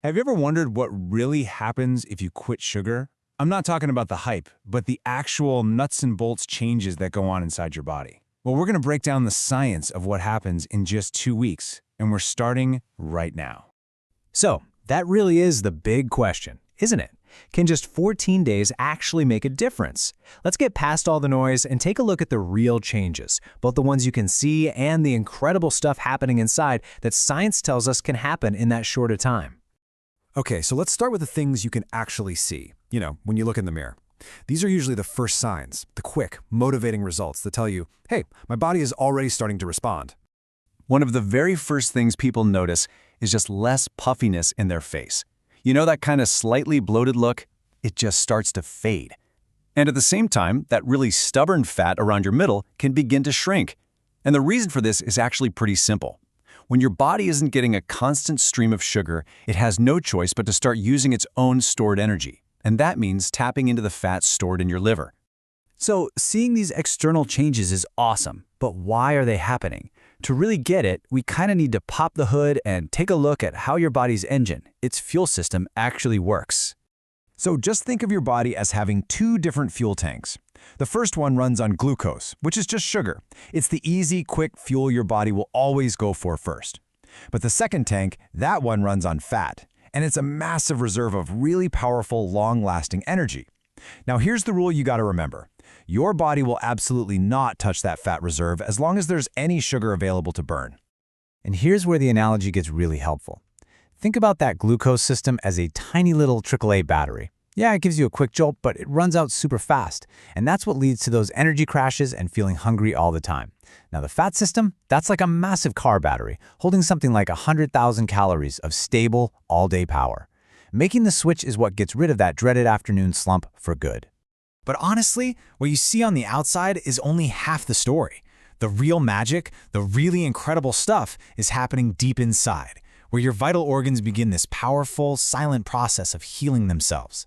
Have you ever wondered what really happens if you quit sugar? I'm not talking about the hype, but the actual nuts and bolts changes that go on inside your body. Well, we're going to break down the science of what happens in just 2 weeks, and we're starting right now. So, that really is the big question, isn't it? Can just 14 days actually make a difference? Let's get past all the noise and take a look at the real changes, both the ones you can see and the incredible stuff happening inside that science tells us can happen in that short a time. Okay, so let's start with the things you can actually see, when you look in the mirror. These are usually the first signs, the quick, motivating results that tell you, hey, my body is already starting to respond. One of the very first things people notice is just less puffiness in their face. You know that kind of slightly bloated look? It just starts to fade. And at the same time, that really stubborn fat around your middle can begin to shrink. And the reason for this is actually pretty simple. When your body isn't getting a constant stream of sugar, it has no choice but to start using its own stored energy. And that means tapping into the fat stored in your liver. So, seeing these external changes is awesome, but why are they happening? To really get it, we kind of need to pop the hood and take a look at how your body's engine, its fuel system, actually works. So just think of your body as having 2 different fuel tanks. The first one runs on glucose, which is just sugar. It's the easy, quick fuel your body will always go for first. But the second tank, that one runs on fat, and it's a massive reserve of really powerful, long-lasting energy. Now here's the rule you got to remember. Your body will absolutely not touch that fat reserve as long as there's any sugar available to burn. And here's where the analogy gets really helpful. Think about that glucose system as a tiny little AAA battery. Yeah, it gives you a quick jolt, but it runs out super fast. And that's what leads to those energy crashes and feeling hungry all the time. Now the fat system, that's like a massive car battery, holding something like 100,000 calories of stable, all-day power. Making the switch is what gets rid of that dreaded afternoon slump for good. But honestly, what you see on the outside is only half the story. The real magic, the really incredible stuff is happening deep inside, where your vital organs begin this powerful, silent process of healing themselves.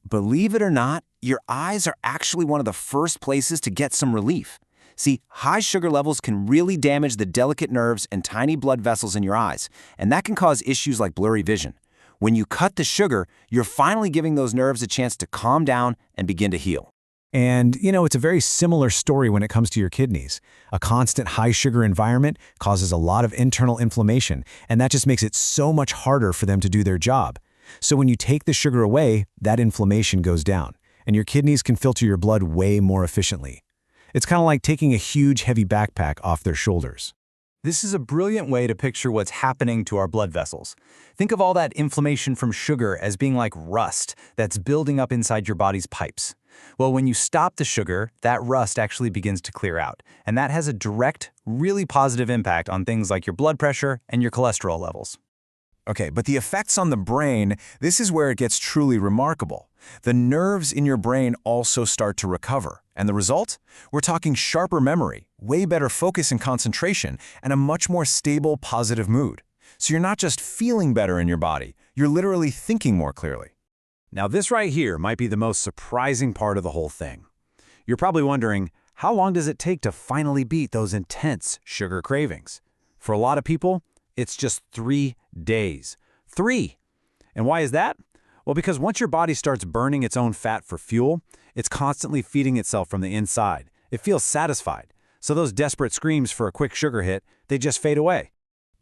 Believe it or not, your eyes are actually one of the first places to get some relief. See, high sugar levels can really damage the delicate nerves and tiny blood vessels in your eyes, and that can cause issues like blurry vision. When you cut the sugar, you're finally giving those nerves a chance to calm down and begin to heal. And, it's a very similar story when it comes to your kidneys. A constant high-sugar environment causes a lot of internal inflammation, and that just makes it so much harder for them to do their job. So when you take the sugar away, that inflammation goes down, and your kidneys can filter your blood way more efficiently. It's kind of like taking a huge, heavy backpack off their shoulders. This is a brilliant way to picture what's happening to our blood vessels. Think of all that inflammation from sugar as being like rust that's building up inside your body's pipes. Well, when you stop the sugar, that rust actually begins to clear out, and that has a direct, really positive impact on things like your blood pressure and your cholesterol levels. Okay, but the effects on the brain, this is where it gets truly remarkable. The nerves in your brain also start to recover. And the result? We're talking sharper memory, way better focus and concentration, and a much more stable, positive mood. So you're not just feeling better in your body, you're literally thinking more clearly. Now this right here might be the most surprising part of the whole thing. You're probably wondering, how long does it take to finally beat those intense sugar cravings? For a lot of people, it's just 3 days. 3! And why is that? Well, because once your body starts burning its own fat for fuel, it's constantly feeding itself from the inside. It feels satisfied. So those desperate screams for a quick sugar hit, they just fade away.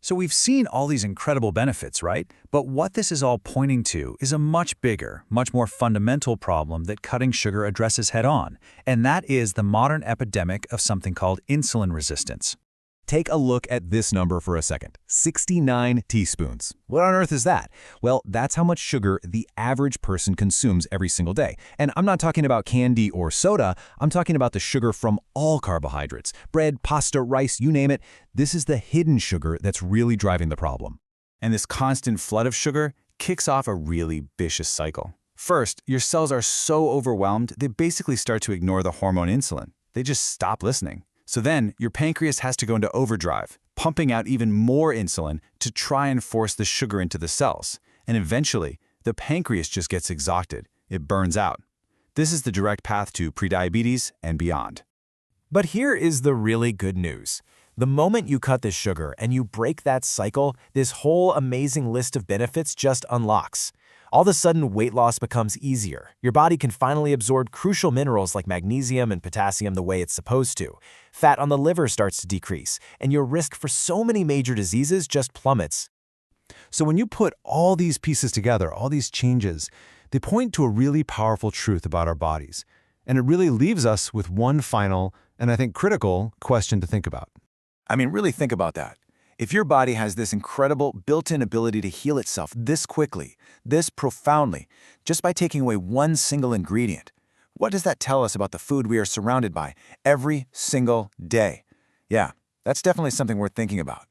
So we've seen all these incredible benefits, right? But what this is all pointing to is a much bigger, much more fundamental problem that cutting sugar addresses head-on, and that is the modern epidemic of something called insulin resistance. Take a look at this number for a second. 69 teaspoons. What on earth is that? Well, that's how much sugar the average person consumes every single day. And I'm not talking about candy or soda. I'm talking about the sugar from all carbohydrates. Bread, pasta, rice, you name it. This is the hidden sugar that's really driving the problem. And this constant flood of sugar kicks off a really vicious cycle. First, your cells are so overwhelmed, they basically start to ignore the hormone insulin. They just stop listening. So then, your pancreas has to go into overdrive, pumping out even more insulin to try and force the sugar into the cells. And eventually, the pancreas just gets exhausted. It burns out. This is the direct path to prediabetes and beyond. But here is the really good news. The moment you cut this sugar and you break that cycle, this whole amazing list of benefits just unlocks. All of a sudden, weight loss becomes easier. Your body can finally absorb crucial minerals like magnesium and potassium the way it's supposed to. Fat on the liver starts to decrease, and your risk for so many major diseases just plummets. So when you put all these pieces together, all these changes, they point to a really powerful truth about our bodies. And it really leaves us with one final, and I think critical, question to think about. I mean, really think about that. If your body has this incredible built-in ability to heal itself this quickly, this profoundly, just by taking away one single ingredient, what does that tell us about the food we are surrounded by every single day? Yeah, that's definitely something worth thinking about.